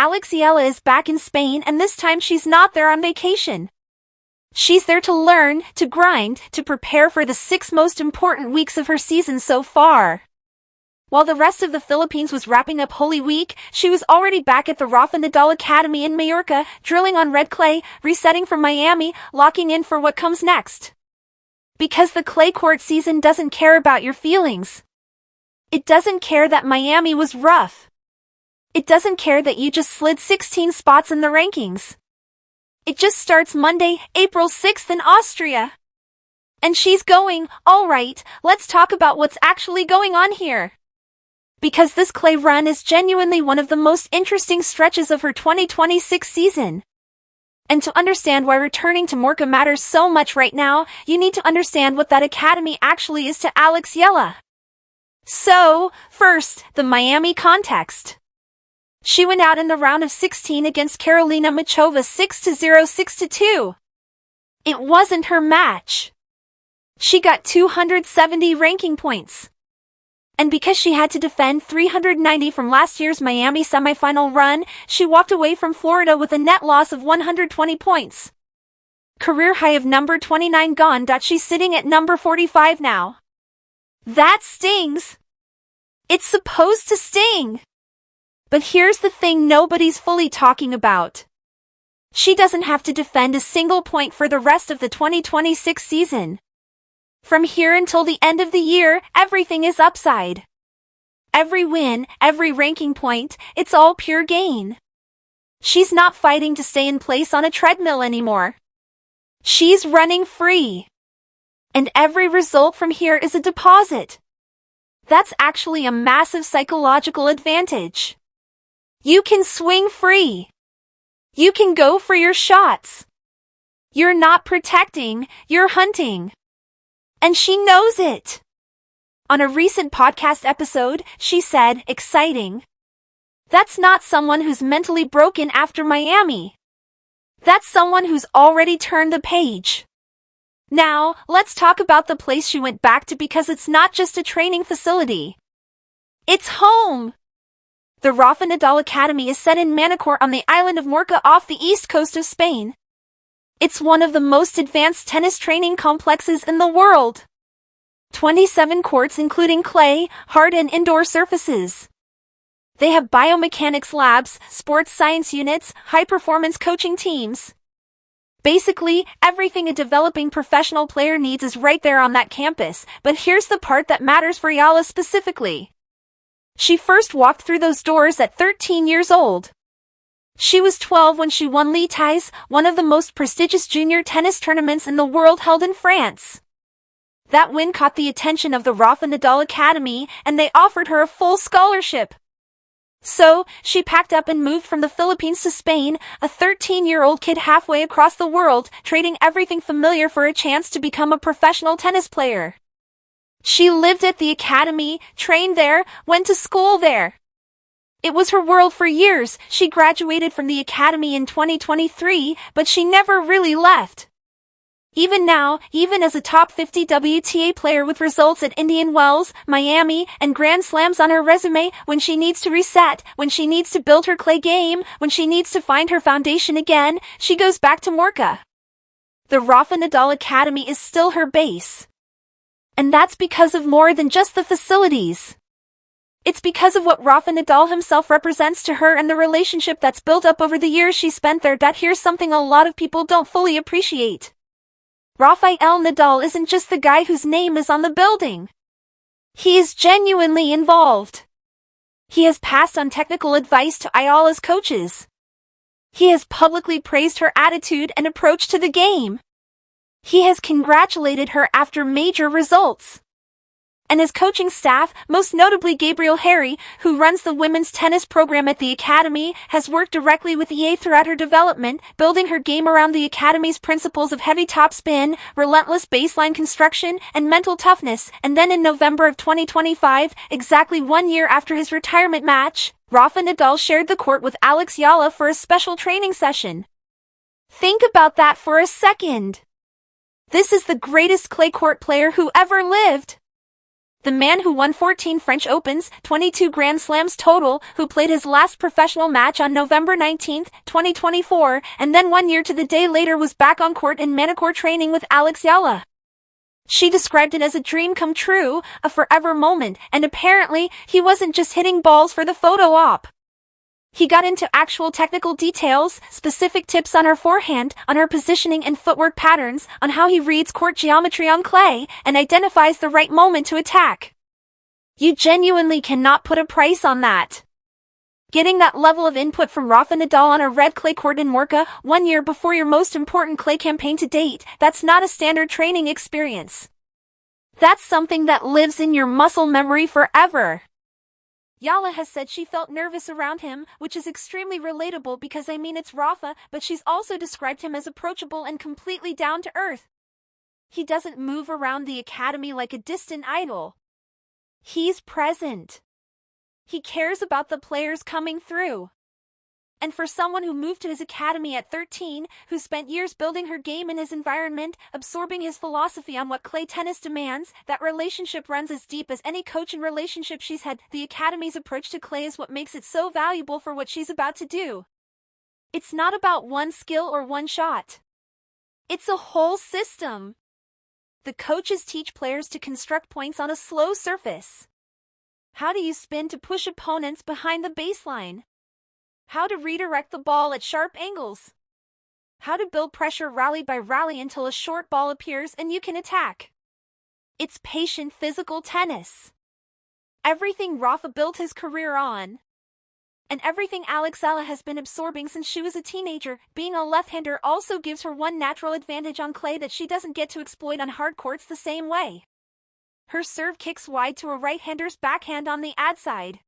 Alex Eala is back in Spain, and this time she's not there on vacation. She's there to learn, to grind, to prepare for the 6 most important weeks of her season so far. While the rest of the Philippines was wrapping up Holy Week, she was already back at the Rafa Nadal Academy in Mallorca, drilling on red clay, resetting from Miami, locking in for what comes next. Because the clay court season doesn't care about your feelings. It doesn't care that Miami was rough. It doesn't care that you just slid 16 spots in the rankings. It just starts Monday, April 6th in Austria. And she's going, all right, let's talk about what's actually going on here. Because this clay run is genuinely one of the most interesting stretches of her 2026 season. And to understand why returning to Mallorca matters so much right now, you need to understand what that academy actually is to Alex Eala. So, first, the Miami context. She went out in the round of 16 against Karolina Muchova 6-0, 6-2. It wasn't her match. She got 270 ranking points. And because she had to defend 390 from last year's Miami semifinal run, she walked away from Florida with a net loss of 120 points. Career high of number 29 gone. She's sitting at number 45 now. That stings. It's supposed to sting. But here's the thing nobody's fully talking about. She doesn't have to defend a single point for the rest of the 2026 season. From here until the end of the year, everything is upside. Every win, every ranking point, it's all pure gain. She's not fighting to stay in place on a treadmill anymore. She's running free. And every result from here is a deposit. That's actually a massive psychological advantage. You can swing free. You can go for your shots. You're not protecting, you're hunting. And she knows it. On a recent podcast episode, she said, exciting. That's not someone who's mentally broken after Miami. That's someone who's already turned the page. Now, let's talk about the place she went back to, because it's not just a training facility. It's home. The Rafa Nadal Academy is set in Manacor on the island of Mallorca off the east coast of Spain. It's one of the most advanced tennis training complexes in the world. 27 courts including clay, hard and indoor surfaces. They have biomechanics labs, sports science units, high-performance coaching teams. Basically, everything a developing professional player needs is right there on that campus, but here's the part that matters for Eala specifically. She first walked through those doors at 13 years old. She was 12 when she won L'Étais, one of the most prestigious junior tennis tournaments in the world held in France. That win caught the attention of the Rafa Nadal Academy, and they offered her a full scholarship. So, she packed up and moved from the Philippines to Spain, a 13-year-old kid halfway across the world, trading everything familiar for a chance to become a professional tennis player. She lived at the academy, trained there, went to school there. It was her world for years. She graduated from the academy in 2023, but she never really left. Even now, even as a top 50 WTA player with results at Indian Wells, Miami, and Grand Slams on her resume, when she needs to reset, when she needs to build her clay game, when she needs to find her foundation again, she goes back to Mallorca. The Rafa Nadal Academy is still her base. And that's because of more than just the facilities. It's because of what Rafa Nadal himself represents to her and the relationship that's built up over the years she spent there. Here's something a lot of people don't fully appreciate. Rafael Nadal isn't just the guy whose name is on the building. He is genuinely involved. He has passed on technical advice to Eala's coaches. He has publicly praised her attitude and approach to the game. He has congratulated her after major results. And his coaching staff, most notably Gabriel Harry, who runs the women's tennis program at the academy, has worked directly with EA throughout her development, building her game around the academy's principles of heavy topspin, relentless baseline construction, and mental toughness. And then in November of 2025, exactly 1 year after his retirement match, Rafa Nadal shared the court with Alex Eala for a special training session. Think about that for a second. This is the greatest clay court player who ever lived. The man who won 14 French Opens, 22 Grand Slams total, who played his last professional match on November 19, 2024, and then 1 year to the day later was back on court in manicure training with Alex Eala. She described it as a dream come true, a forever moment, and apparently, he wasn't just hitting balls for the photo op. He got into actual technical details, specific tips on her forehand, on her positioning and footwork patterns, on how he reads court geometry on clay, and identifies the right moment to attack. You genuinely cannot put a price on that. Getting that level of input from Rafa Nadal on a red clay court in Mallorca 1 year before your most important clay campaign to date, that's not a standard training experience. That's something that lives in your muscle memory forever. Eala has said she felt nervous around him, which is extremely relatable because it's Rafa, but she's also described him as approachable and completely down to earth. He doesn't move around the academy like a distant idol. He's present. He cares about the players coming through. And for someone who moved to his academy at 13, who spent years building her game in his environment, absorbing his philosophy on what clay tennis demands, that relationship runs as deep as any coach and relationship she's had. The academy's approach to clay is what makes it so valuable for what she's about to do. It's not about one skill or one shot. It's a whole system. The coaches teach players to construct points on a slow surface. How do you spin to push opponents behind the baseline? How to redirect the ball at sharp angles. How to build pressure rally by rally until a short ball appears and you can attack. It's patient physical tennis. Everything Rafa built his career on. And everything Alex Eala has been absorbing since she was a teenager. Being a left-hander also gives her one natural advantage on clay that she doesn't get to exploit on hard courts the same way. Her serve kicks wide to a right-hander's backhand on the ad side.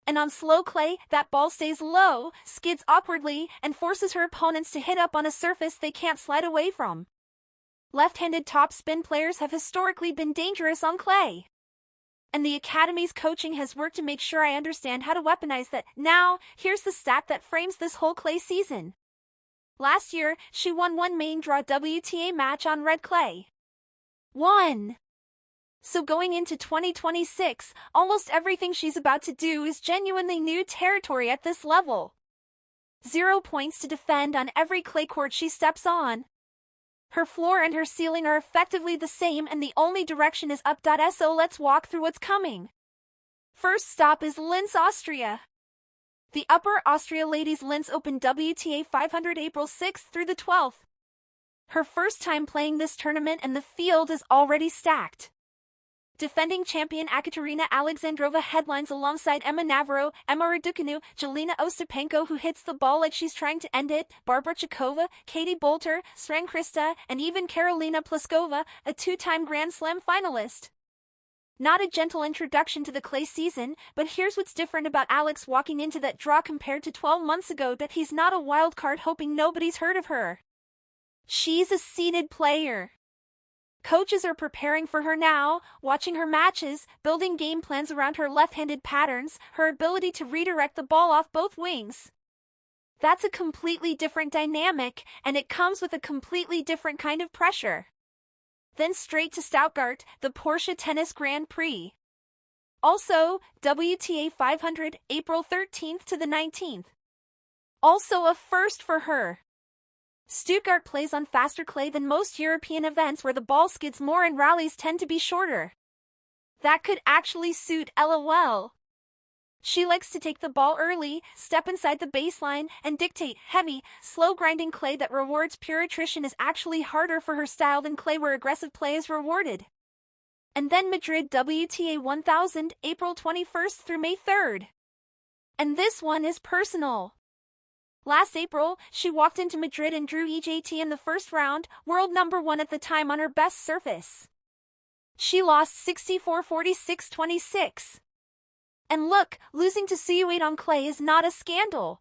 And on slow clay, that ball stays low, skids awkwardly, and forces her opponents to hit up on a surface they can't slide away from. Left-handed topspin players have historically been dangerous on clay. And the Academy's coaching has worked to make sure I understand how to weaponize that. Now, here's the stat that frames this whole clay season. Last year, she won one main draw WTA match on red clay. 1. So going into 2026, almost everything she's about to do is genuinely new territory at this level. 0 points to defend on every clay court she steps on. Her floor and her ceiling are effectively the same and the only direction is up. So let's walk through what's coming. First stop is Linz, Austria. The Upper Austria Ladies Linz Open WTA 500 April 6th through the 12th. Her first time playing this tournament and the field is already stacked. Defending champion Ekaterina Alexandrova headlines alongside Emma Navarro, Emma Raducanu, Jelena Ostapenko who hits the ball like she's trying to end it, Barbara Chikova, Katie Bolter, Sren Krista, and even Karolina Pliskova, a two-time Grand Slam finalist. Not a gentle introduction to the clay season, but here's what's different about Alex walking into that draw compared to 12 months ago: that he's not a wild card hoping nobody's heard of her. She's a seeded player. Coaches are preparing for her now, watching her matches, building game plans around her left-handed patterns, her ability to redirect the ball off both wings. That's a completely different dynamic, and it comes with a completely different kind of pressure. Then straight to Stuttgart, the Porsche Tennis Grand Prix. Also, WTA 500, April 13th to the 19th. Also a first for her. Stuttgart plays on faster clay than most European events where the ball skids more and rallies tend to be shorter. That could actually suit Eala well. She likes to take the ball early, step inside the baseline, and dictate. Heavy, slow grinding clay that rewards pure attrition is actually harder for her style than clay where aggressive play is rewarded. And then Madrid WTA 1000, April 21st through May 3rd. And this one is personal. Last April, she walked into Madrid and drew EJT in the first round, world number 1 at the time, on her best surface. She lost 64-46-26. And look, losing to Suede on clay is not a scandal.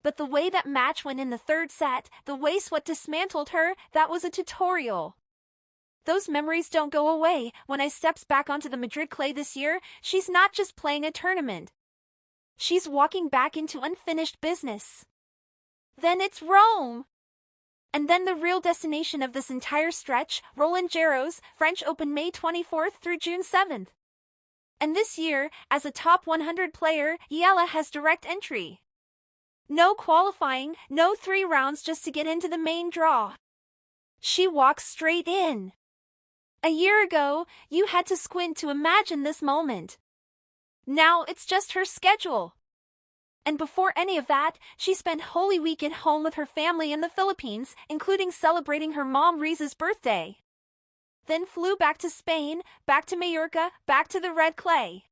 But the way that match went in the third set, the way Sweat dismantled her, that was a tutorial. Those memories don't go away. When I steps back onto the Madrid clay this year, she's not just playing a tournament. She's walking back into unfinished business. Then it's Rome. And then the real destination of this entire stretch, Roland Garros, French Open May 24th through June 7th. And this year, as a top 100 player, Eala has direct entry. No qualifying, no 3 rounds just to get into the main draw. She walks straight in. A year ago, you had to squint to imagine this moment. Now it's just her schedule. And before any of that, she spent Holy Week at home with her family in the Philippines, including celebrating her mom Riza's birthday. Then flew back to Spain, back to Mallorca, back to the red clay.